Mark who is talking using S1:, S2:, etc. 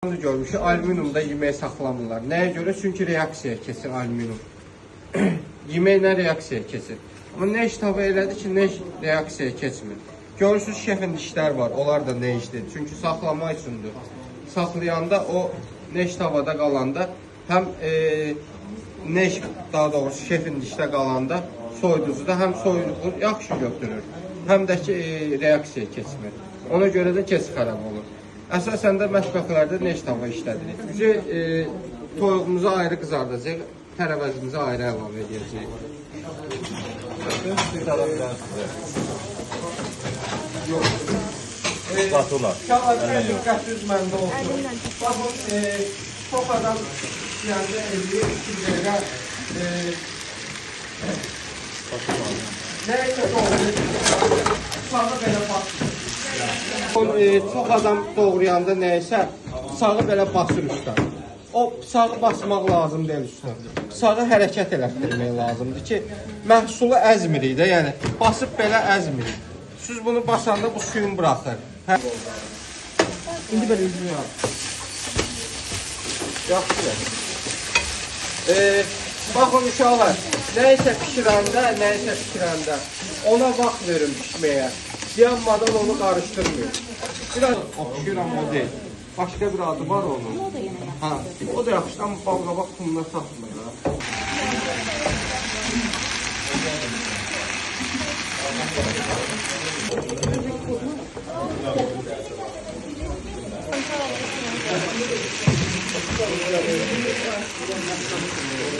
S1: Bunu görmüşük. Alüminiumda yemək saxlamırlar. Nəyə görə? Çünki reaksiya keçir alüminium. Yeməklə reaksiya keçir. Amma neş tava elədi ki, neş reaksiya keçmir. Görürsünüz şefin dişlər var. Onlar da neşdir. Çünki saxlamaq üçündür. Saxlayanda o neş tavada qalanda həm neş, daha doğrusu şefin dişdə qalanda soyuducuda həm soyuducu yaxşı götürür, həm də ki reaksiya keçmir. Ona görə də gec xarab olur. Əsasən də mətbəxlərdə neş tava işlədirik. Bizi toyuğumuzu ayrı qızardacaq, tərəvəzimizi ayrı əlavə edəcəyik. Yox.
S2: Qatular.
S1: Şahlar diqqətiniz məndə olsun. Baxın, çox adam yəni eləyir 2 dəqiqə nəysə doğrayır. Sağı belə basır. Çox adam doğrayanda nəysə sağı belə basır üstə. O sağı basmaq lazım deyil üstə. Sağı hərəkət elətdirmək lazımdır ki, məhsulu əzmirik də, yəni basıb belə əzmirik. Siz bunu basanda bu suyun buraxır. İndi belə üzmüyor. Yaxşı. Baxın uşaqlar, nəysə pişirəndə ona vaxt verin pişməyə. Yanmadan onu qarışdırmıyor. Biraz oxşuyuram o deyil. Başqa bir adı var onun. Ha, o da yaxşı, amma balqabaq kumuna satmır.